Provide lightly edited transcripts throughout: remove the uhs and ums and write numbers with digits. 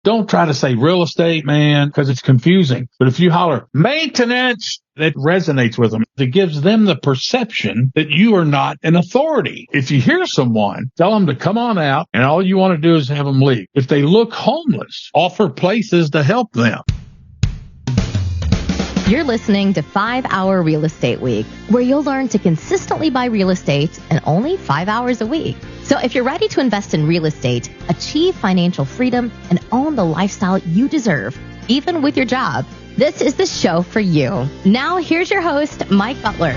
Don't try to say real estate, man, because it's confusing. But if you holler maintenance, that resonates with them. It gives them the perception that you are not an authority. If you hear someone, tell them to come on out, and all you want to do is have them leave. If they look homeless, offer places to help them. You're listening to 5 Hour Real Estate Week, where you'll learn to consistently buy real estate in only 5 hours a week. So if you're ready to invest in real estate, achieve financial freedom, and own the lifestyle you deserve, even with your job, this is the show for you. Now, here's your host, Mike Butler.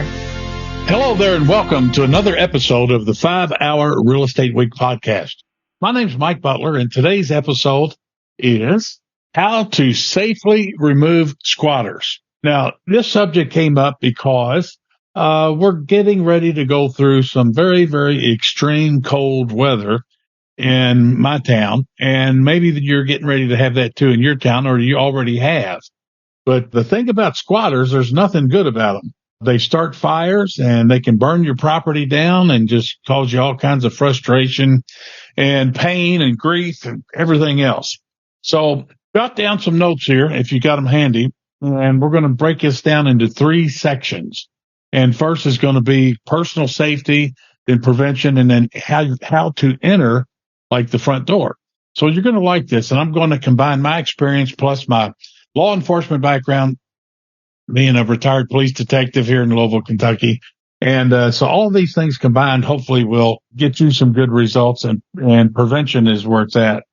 Hello there, and welcome to another episode of the 5 Hour Real Estate Week podcast. My name's Mike Butler, and today's episode is how to safely remove squatters. Now, this subject came up because we're getting ready to go through some very, very extreme cold weather in my town, and maybe you're getting ready to have that too in your town, or you already have. But the thing about squatters, there's nothing good about them. They start fires, and they can burn your property down and just cause you all kinds of frustration and pain and grief and everything else. So jot down some notes here if you got them handy. And we're going to break this down into 3 sections. And first is going to be personal safety, then prevention, and then how to enter, like the front door. So you're going to like this. And I'm going to combine my experience plus my law enforcement background, being a retired police detective here in Louisville, Kentucky. And so all of these things combined hopefully will get you some good results, and prevention is where it's at.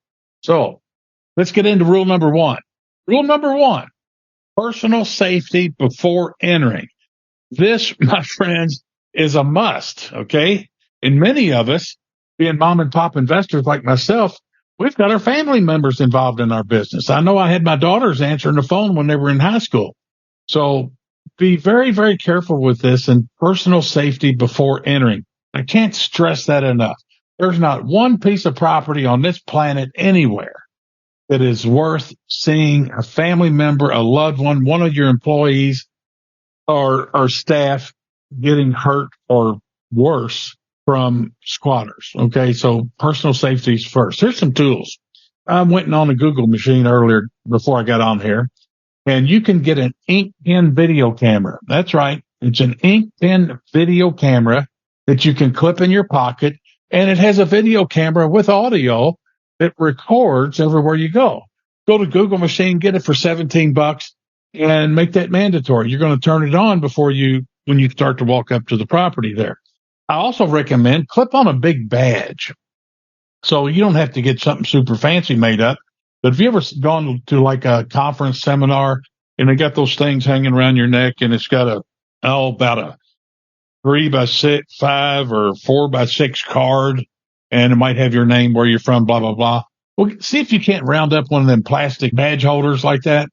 So let's get into rule number 1. Rule number 1. Personal safety before entering. This, my friends, is a must, okay? And many of us, being mom and pop investors like myself, we've got our family members involved in our business. I know I had my daughters answering the phone when they were in high school. So be very, very careful with this and personal safety before entering. I can't stress that enough. There's not one piece of property on this planet anywhere that is worth seeing a family member, a loved one of your employees or staff getting hurt or worse from squatters. Okay, so personal safety is first. Here's some tools. I went on a Google machine earlier before I got on here, and you can get an ink pen video camera. That's right. It's an ink pen video camera that you can clip in your pocket, and it has a video camera with audio that records everywhere you go. Go to Google machine, get it for $17 and make that mandatory. You're going to turn it on when you start to walk up to the property there. I also recommend clip on a big badge. So you don't have to get something super fancy made up. But if you ever gone to like a conference seminar and they got those things hanging around your neck, and it's got about a 3x6, 5 or 4x6 card, and it might have your name, where you're from, blah, blah, blah. Well, see if you can't round up one of them plastic badge holders like that,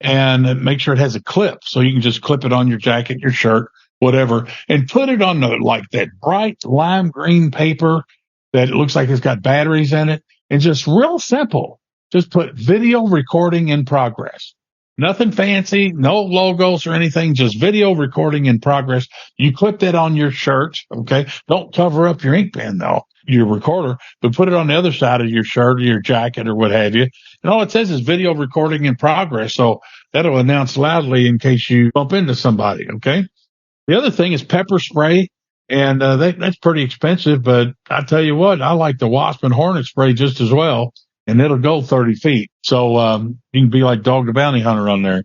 and make sure it has a clip so you can just clip it on your jacket, your shirt, whatever, and put it on that bright lime green paper that it looks like it's got batteries in it. And just real simple. Just put video recording in progress. Nothing fancy, no logos or anything, just video recording in progress. You clip that on your shirt, okay? Don't cover up your ink pen, though, your recorder, but put it on the other side of your shirt or your jacket or what have you. And all it says is video recording in progress, so that'll announce loudly in case you bump into somebody, okay? The other thing is pepper spray, and that's pretty expensive, but I tell you what, I like the wasp and hornet spray just as well. And it'll go 30 feet. So you can be like Dog the Bounty Hunter on there.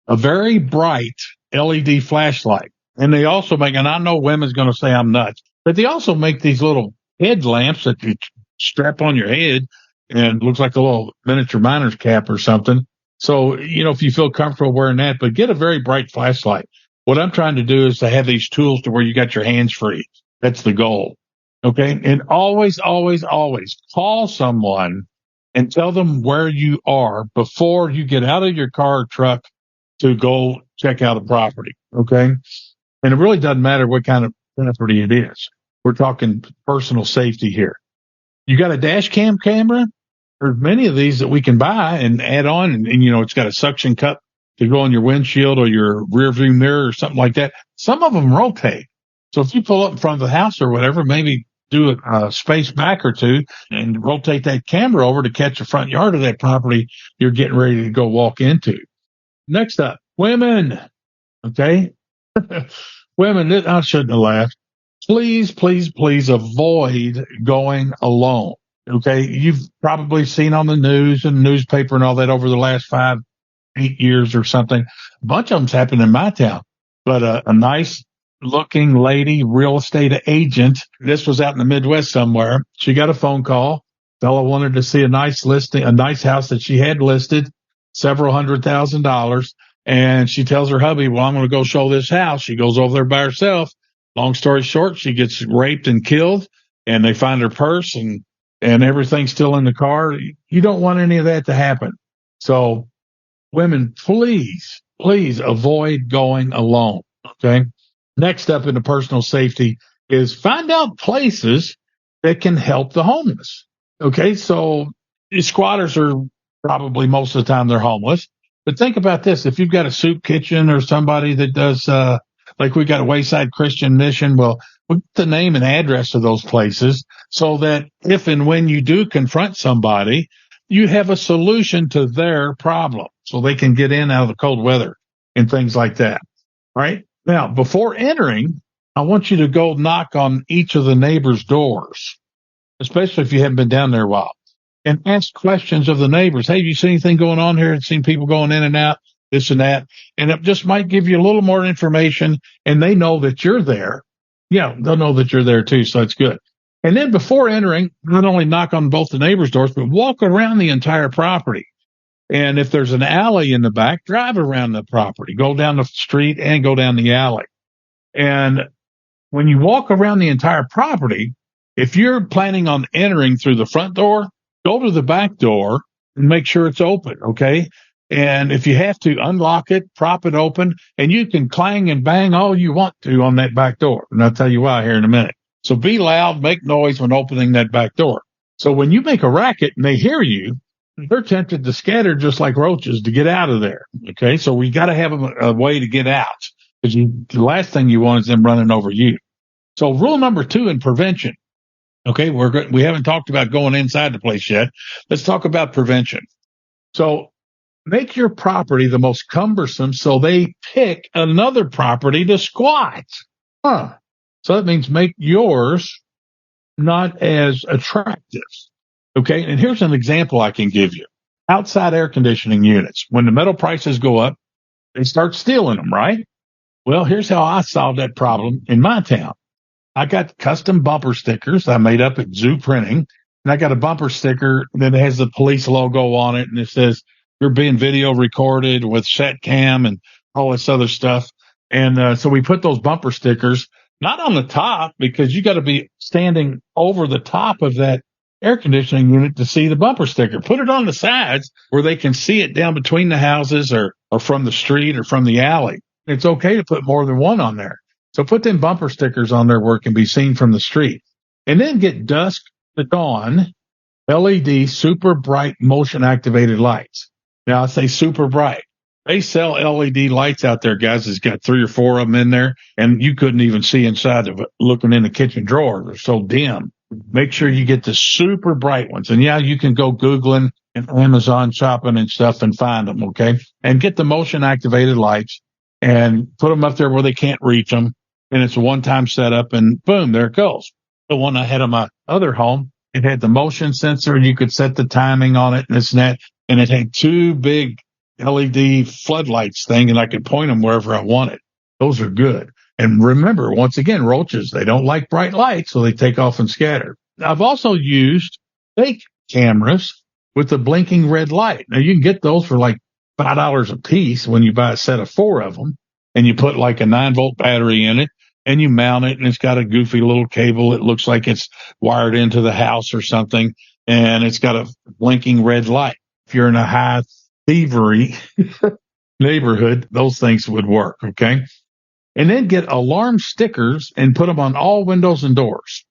A very bright LED flashlight. And they also make, and I know women's going to say I'm nuts, but they also make these little headlamps that you strap on your head, and looks like a little miniature miner's cap or something. So, if you feel comfortable wearing that, but get a very bright flashlight. What I'm trying to do is to have these tools to where you got your hands free. That's the goal. Okay. And always, always, always call someone and tell them where you are before you get out of your car or truck to go check out a property, okay? And it really doesn't matter what kind of property it is. We're talking personal safety here. You got a dash cam camera? There's many of these that we can buy and add on, and it's got a suction cup to go on your windshield or your rear view mirror or something like that. Some of them rotate. So if you pull up in front of the house or whatever, maybe do a space back or two and rotate that camera over to catch the front yard of that property you're getting ready to go walk into. Next up, women. Okay. Women, I shouldn't have laughed. Please, please, please avoid going alone. Okay. You've probably seen on the news and newspaper and all that over the last 5-8 years or something. A bunch of them's happened in my town, but a nice looking lady, real estate agent. This was out in the Midwest somewhere. She got a phone call. Fella wanted to see a nice listing, a nice house that she had listed, several $100,000. And she tells her hubby, well, I'm going to go show this house. She goes over there by herself. Long story short, she gets raped and killed, and they find her purse and everything's still in the car. You don't want any of that to happen. So women, please, please avoid going alone. Okay. Next up in the personal safety is find out places that can help the homeless. Okay. So squatters are probably most of the time they're homeless. But think about this. If you've got a soup kitchen or somebody that does, like we got a Wayside Christian Mission, well, put the name and address of those places so that if and when you do confront somebody, you have a solution to their problem so they can get in out of the cold weather and things like that. All right. Now, before entering, I want you to go knock on each of the neighbors' doors, especially if you haven't been down there a while, and ask questions of the neighbors. Hey, have you seen anything going on here? I've seen people going in and out, this and that. And it just might give you a little more information, and they know that you're there. Yeah, they'll know that you're there too, so that's good. And then before entering, not only knock on both the neighbors' doors, but walk around the entire property. And if there's an alley in the back, drive around the property, go down the street and go down the alley. And when you walk around the entire property, if you're planning on entering through the front door, go to the back door and make sure it's open. Okay. And if you have to unlock it, prop it open, and you can clang and bang all you want to on that back door. And I'll tell you why here in a minute. So be loud, make noise when opening that back door. So when you make a racket and they hear you, they're tempted to scatter just like roaches to get out of there. Okay. So we got to have a way to get out because the last thing you want is them running over you. So rule number 2 in prevention. Okay. We haven't talked about going inside the place yet. Let's talk about prevention. So make your property the most cumbersome so they pick another property to squat. So that means make yours not as attractive. Okay. And here's an example I can give you. Outside air conditioning units. When the metal prices go up, they start stealing them, right? Well, here's how I solved that problem in my town. I got custom bumper stickers I made up at Zoo Printing. And I got a bumper sticker that has the police logo on it. And it says, you're being video recorded with SetCam and all this other stuff. And so we put those bumper stickers not on the top because you got to be standing over the top of that air conditioning unit to see the bumper sticker. Put it on the sides where they can see it down between the houses or from the street or from the alley. It's okay to put more than one on there. So put them bumper stickers on there where it can be seen from the street. And then get dusk to dawn LED super bright motion activated lights. Now I say super bright. They sell LED lights out there, guys. It's got 3 or 4 of them in there, and you couldn't even see inside of it looking in the kitchen drawer. They're so dim. Make sure you get the super bright ones. And yeah, you can go Googling and Amazon shopping and stuff and find them, okay? And get the motion activated lights and put them up there where they can't reach them. And it's a one-time setup, and boom, there it goes. The one I had on my other home, it had the motion sensor, and you could set the timing on it and this and that. And it had 2 big LED floodlights thing, and I could point them wherever I wanted. Those are good. And remember, once again, roaches, they don't like bright lights, so they take off and scatter. I've also used fake cameras with the blinking red light. Now, you can get those for like $5 a piece when you buy a set of 4 of them, and you put like a 9-volt battery in it, and you mount it, and it's got a goofy little cable. It looks like it's wired into the house or something, and it's got a blinking red light. If you're in a high thievery neighborhood, those things would work, okay? And then get alarm stickers and put them on all windows and doors,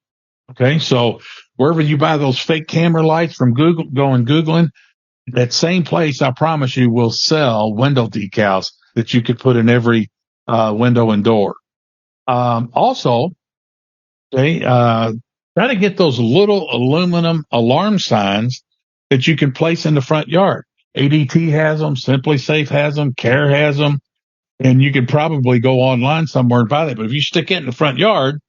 okay? So wherever you buy those fake camera lights from Google, going Googling, that same place, I promise you, will sell window decals that you could put in every window and door. Also, okay, Try to get those little aluminum alarm signs that you can place in the front yard. ADT has them, Simply Safe has them, Care has them, and you could probably go online somewhere and buy that. But if you stick it in the front yard,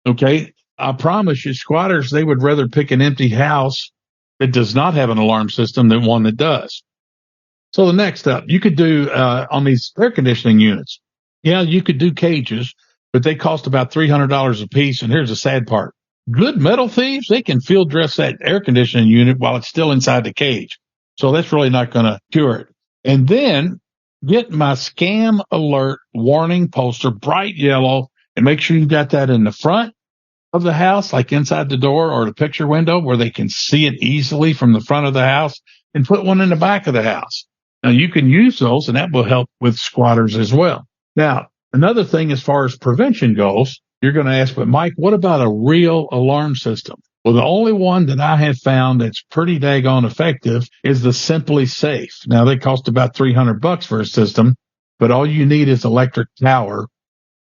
okay, I promise you, squatters, they would rather pick an empty house that does not have an alarm system than one that does. So the next up, you could do on these air conditioning units. Yeah, you could do cages, but they cost about $300 a piece. And here's the sad part. Good metal thieves, they can field dress that air conditioning unit while it's still inside the cage. So that's really not going to cure it. And then get my scam alert warning poster, bright yellow, and make sure you got that in the front of the house, like inside the door or the picture window where they can see it easily from the front of the house, and put one in the back of the house. Now you can use those and that will help with squatters as well. Now, another thing as far as prevention goes, you're going to ask, but Mike, what about a real alarm system? Well, the only one that I have found that's pretty daggone effective is the Simply Safe. Now they cost about $300 for a system, but all you need is electric power,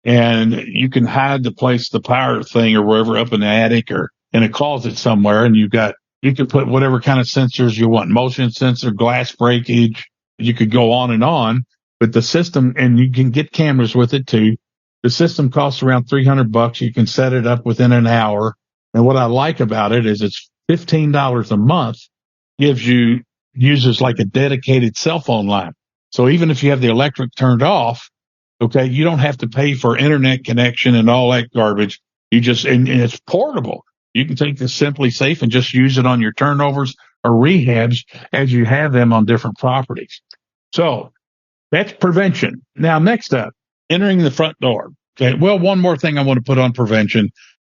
and you can hide the power thing or wherever up in the attic or in a closet somewhere. And you can put whatever kind of sensors you want, motion sensor, glass breakage. You could go on, but the system, and you can get cameras with it too. The system costs around $300. You can set it up within an hour. And what I like about it is it's $15 a month, uses like a dedicated cell phone line. So even if you have the electric turned off, okay, you don't have to pay for internet connection and all that garbage. And it's portable. You can take this Simply Safe and just use it on your turnovers or rehabs as you have them on different properties. So that's prevention. Now, next up, entering the front door. Okay. Well, one more thing I want to put on prevention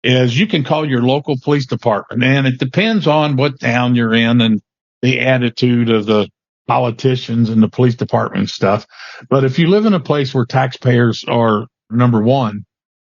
is you can call your local police department, and it depends on what town you're in and the attitude of the politicians and the police department and stuff. But if you live in a place where taxpayers are number one,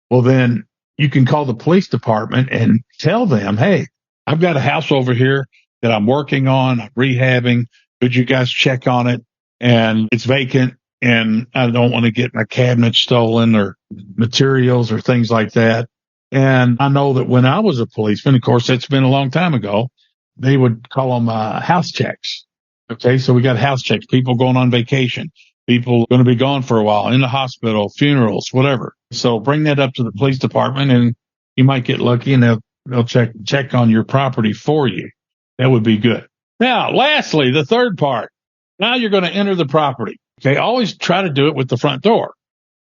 well, then you can call the police department and tell them, hey, I've got a house over here that I'm working on, rehabbing. Could you guys check on it? And it's vacant, and I don't want to get my cabinet stolen or materials or things like that. And I know that when I was a policeman, of course, it's been a long time ago, they would call them house checks. Okay, so we got house checks, people going on vacation, people going to be gone for a while, in the hospital, funerals, whatever. So bring that up to the police department, and you might get lucky, and they'll check on your property for you. That would be good. Now, lastly, the third part. Now you're going to enter the property. Okay, always try to do it with the front door.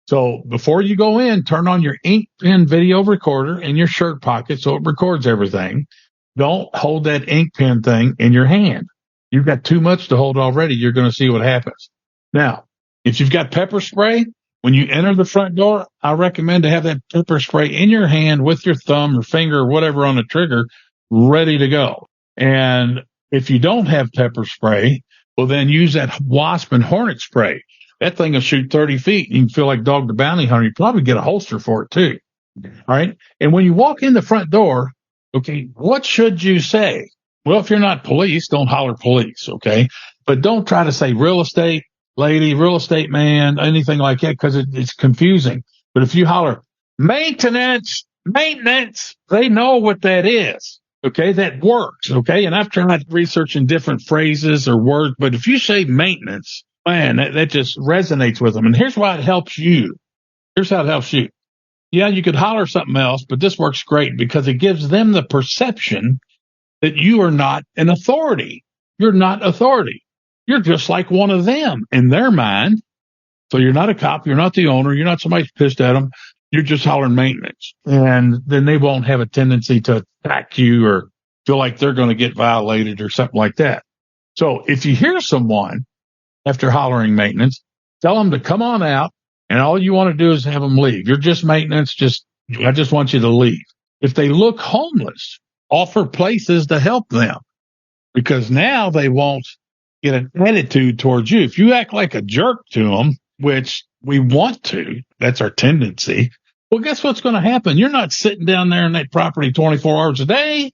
So before you go in, turn on your ink pen video recorder in your shirt pocket so it records everything. Don't hold that ink pen thing in your hand. You've got too much to hold already. You're going to see what happens. Now, if you've got pepper spray, when you enter the front door, I recommend to have that pepper spray in your hand with your thumb or finger or whatever on the trigger ready to go. And if you don't have pepper spray, well, then use that wasp and hornet spray. That thing will shoot 30 feet. You can feel like Dog the Bounty Hunter. You probably get a holster for it too. All right. And when you walk in the front door, okay, what should you say? Well, if you're not police, don't holler police. Okay. But don't try to say real estate lady, real estate man, anything like that, because it's confusing. But if you holler maintenance, they know what that is. Okay, that works. Okay, and I've tried researching different phrases or words, but if you say maintenance, man, that just resonates with them. And here's why it helps you. Here's how it helps you. Yeah, you could holler something else, but this works great because it gives them the perception that you are not an authority. You're not authority. You're just like one of them in their mind. So you're not a cop. You're not the owner. You're not somebody who's pissed at them. You're just hollering maintenance. And then they won't have a tendency to attack you or feel like they're going to get violated or something like that. So if you hear someone after hollering maintenance, tell them to come on out, and all you want to do is have them leave. You're just maintenance. I just want you to leave. If they look homeless, offer places to help them, because now they won't get an attitude towards you. If you act like a jerk to them, which we want to, that's our tendency. Well, guess what's going to happen? You're not sitting down there in that property 24 hours a day.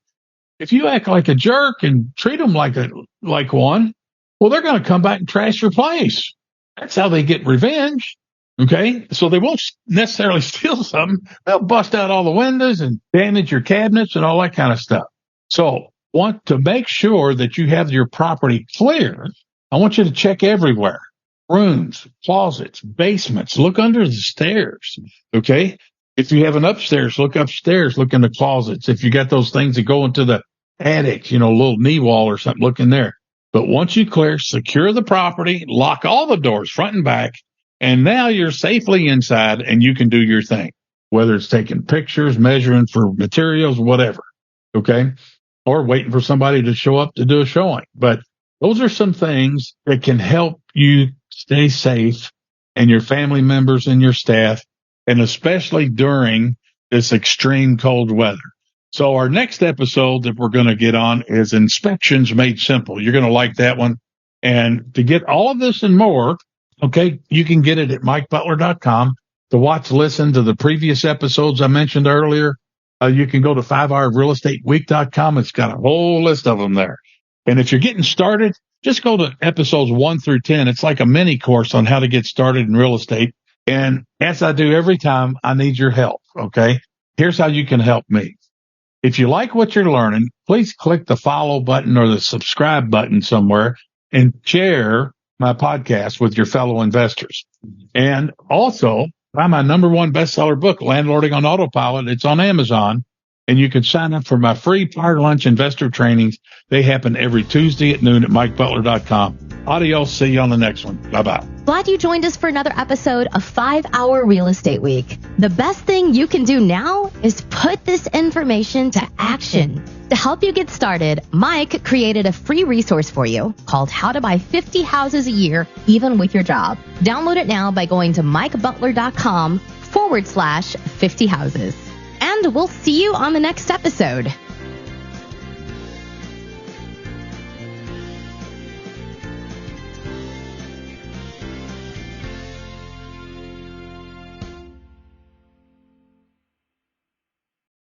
If you act like a jerk and treat them like one, well, they're going to come back and trash your place. That's how they get revenge. Okay. So they won't necessarily steal something. They'll bust out all the windows and damage your cabinets and all that kind of stuff. So want to make sure that you have your property clear. I want you to check everywhere. Rooms, closets, basements, look under the stairs. Okay. If you have an upstairs, look upstairs, look in the closets. If you got those things that go into the attic, a little knee wall or something, look in there. But once you clear, secure the property, lock all the doors front and back, and now you're safely inside and you can do your thing, whether it's taking pictures, measuring for materials, whatever. Okay. Or waiting for somebody to show up to do a showing. But those are some things that can help you stay safe and your family members and your staff, and especially during this extreme cold weather. So our next episode that we're going to get on is Inspections Made Simple. You're going to like that one. And to get all of this and more, okay, you can get it at mikebutler.com. To watch, listen to the previous episodes I mentioned earlier, you can go to 5hourrealestateweek.com. It's got a whole list of them there. And if you're getting started, just go to episodes 1 through 10. It's like a mini course on how to get started in real estate. And as I do every time, I need your help. Okay. Here's how you can help me. If you like what you're learning, please click the follow button or the subscribe button somewhere and share my podcast with your fellow investors. And also buy my #1 bestseller book, Landlording on Autopilot. It's on Amazon. And you can sign up for my free Power Lunch investor trainings. They happen every Tuesday at noon at mikebutler.com. Adios. See you on the next one. Bye-bye. Glad you joined us for another episode of 5 Hour Real Estate Week. The best thing you can do now is put this information to action. To help you get started, Mike created a free resource for you called How to Buy 50 Houses a Year, Even with Your Job. Download it now by going to mikebutler.com/50 houses. And we'll see you on the next episode.